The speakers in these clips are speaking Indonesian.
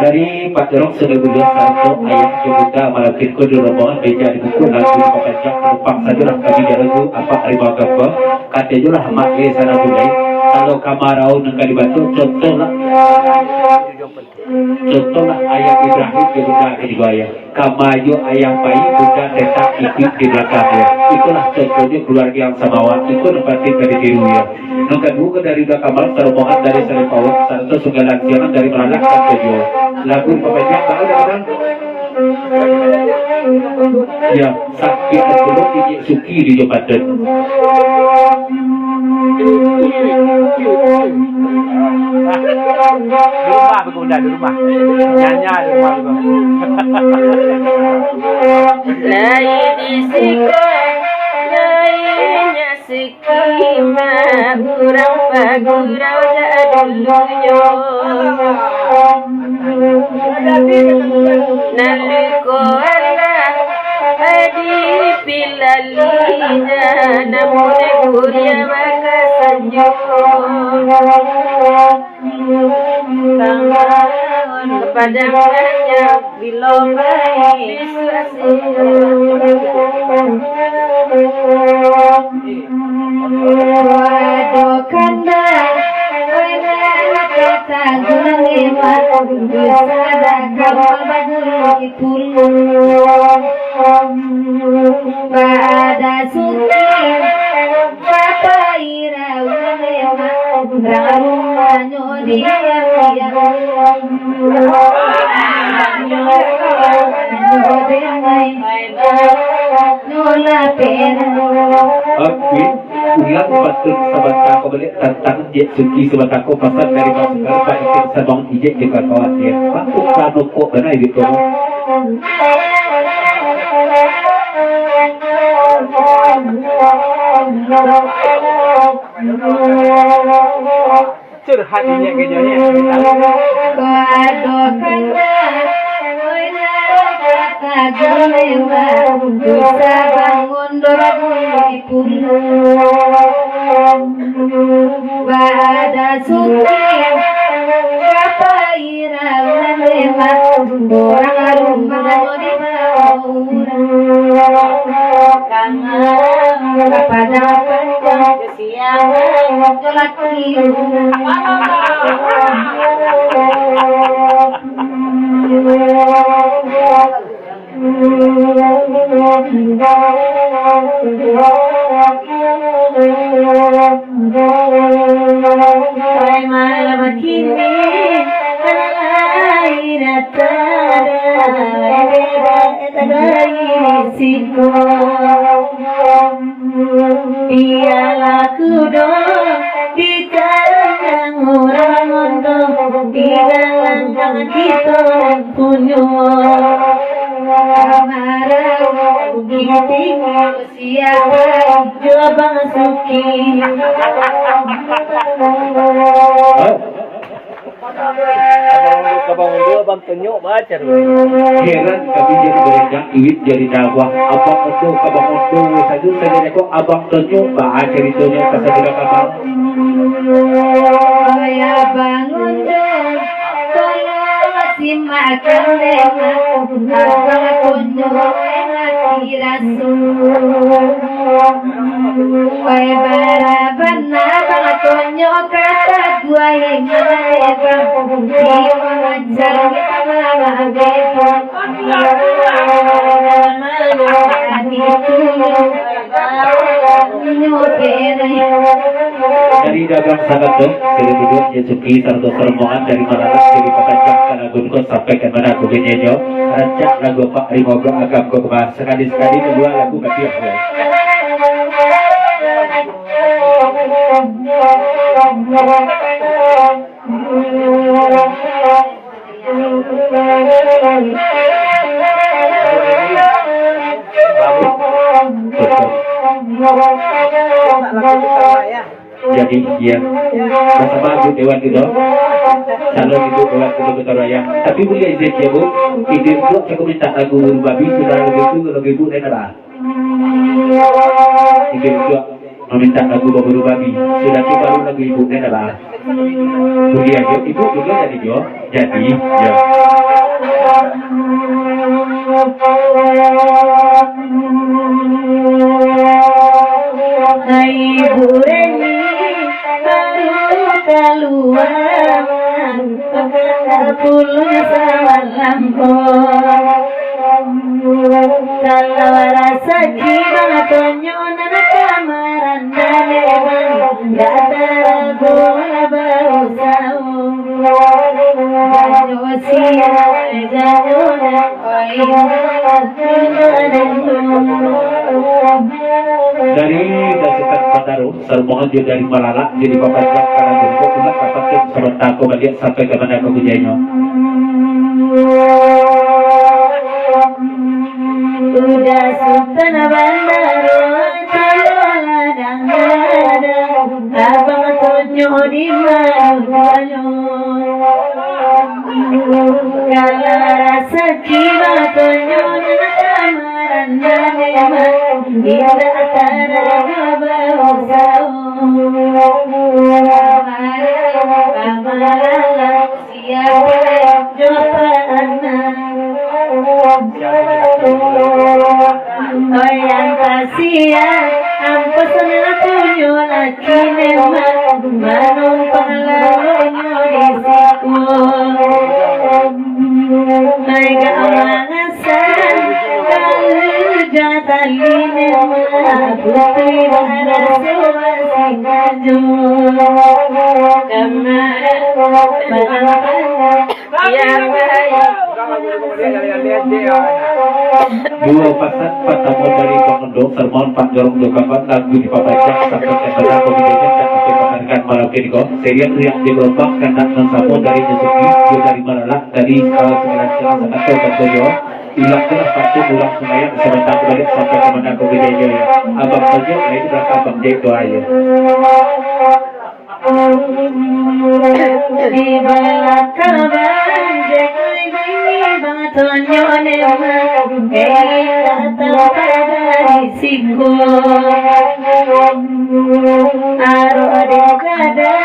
Dari Pak Jorok 1901 ayat juga malakir kudu rombongan beja di buku lagu pepajak penumpang sajalah kami jaragu apa terima gapa kata julah mak sana budai kalau kamarau nengka dibantu contohlah ayat Ibrahim di budak di bawah kamayo ayam bayi budak tetap ikut di belakangnya itulah contohnya keluarga yang samawa itu berarti dari dirinya nengka dua dari udah kamar rombongan dari Seripawak satu segala jangan dari Melanak dan Tojo lagu pepajak tahu kan ya sakit atau tidak suki di Jepatan di rumah di rumah nyanya di rumah lai disiko lainya sikima urang pagurau jaduluyo naliko Allah adi pilalina namune guria maka sanjo kangaron kepadanya bilomai waduh kanda pada suci ulang patut sahabat aku balik tentang dia suki sahabat aku pasal dari masyarakat Pak Ikin Sabang Ijek juga kawan dia aku kanu kok benar gitu curhat ini kayaknya bisa bangun dorapun pada suki kata iraunan memang orang rumah di orang pada panjang siang laki malam kini air risiko piala kudo di dalam orang ondo di dalam jangan kita punya marah tinggal siapa coba suki abang dua abang tunjuk baca heran kami jadi berenang iwit jadi dakwah abang itu abang itu saja kok abang tunjuk baca ceritanya kata tidak kapal ya bangun dong tolong simakan dengan abang tunjuk hati rasul baraban abang tunjuk kata gua yang hebat dia mengajar dari dagang sangat dong dari duduk Yesuki serta sermongan dari Malalas dari Pakacak karena gunung sampai ke mana aku benyenyo rancak lagu Pak Rimogo agam ko kebahas sekali-sekali kedua lagu ketiak ya. Jadi ya bersama Bu Dewan itu calon ibu Dewan itu betul raya tapi boleh izin ya Bu ide itu aku minta lagu babi sudah lagu ibu nenek ide itu meminta lagu babi sudah coba lagu ibu nenek Budi aja ibu juga jadi jo jadi ya Hai Bu Reni baru keluar pulang salamku kalau rasa gimana tonyonan kamaran daneban gak bola bau saung Josia janona dari Dasukan Pandaru sermongan juga dari Malala jadi Pakacak karena gunung pulang kapatkan sebentar aku balik sampai ke mana aku bujanya udah sultan bandaro ladang abang tonyo di mana kalau rasa jiwa tonyo kamaran memang di antara bau saung amalan siapa yang kasihan ampun senang tunjuk lagi memang menumpang lalunya di siku mereka mengasan kalau jatah ini memang putri berasa masih maju kemarin yang baik dua pasang pertama dari Pemendung Sermon Pak Jorong Jokapan lagu di Papajak sampai kepada komedinya dan dipamerkan malam ini kok serial yang digelombang karena mensamu dari Jesuki juga dari Malalak dari sembilan setengah atau Bantoyo hilang terus satu bulan semayang sebentar balik sampai kepada komedinya ya abang saja itu berapa abang Jek doa ya di belakang banjek ini batonyo nemang datang pada risiko aro degada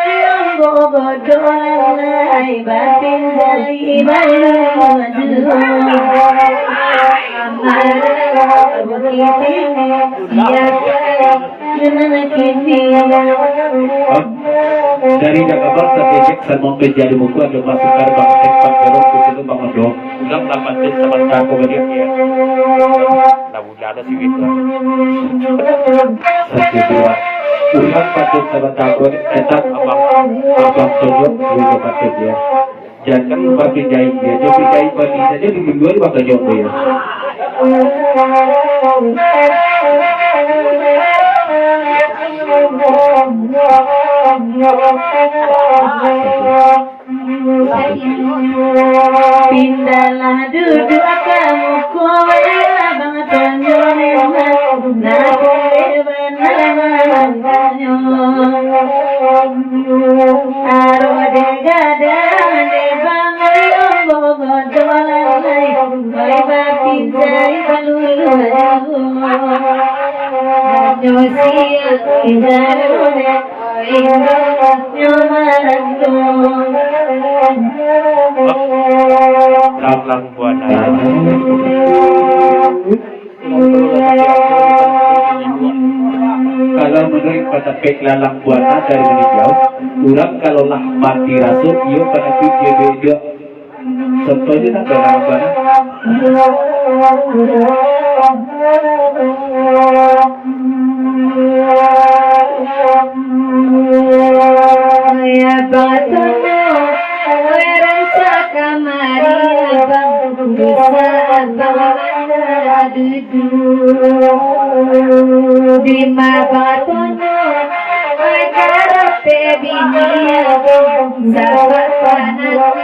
yang bobodolan lai batin jai balu dari Jakarta strategik sermon menjadi buku ada masukan Bang Tek Pak Jorong itu Bang Mendong ulang dapatin sebentar kemudian ya sih gitu satu dua ulang patut sebentar tetap abang tunjuk juga patut ya jangan bagi jahit ya jadi jahit bagi saja di minggu ini bakal jawab ya pindahlah duduk kamu kowe bang tonyo nemang naku benar mantanyo aro degada de bang yang bogodolan lai koi bapin jai balulu Josia ijarone indo nyomarando Lang buana. kalau menurut pada pek lalang buana dari meninjau kurang kalau lah mati rasul iyo pada dia beda contohnya tak ada lalang buana ya batono weranca kamari abang bisa abang duduk di mabatono karepe bini abang sahabat panas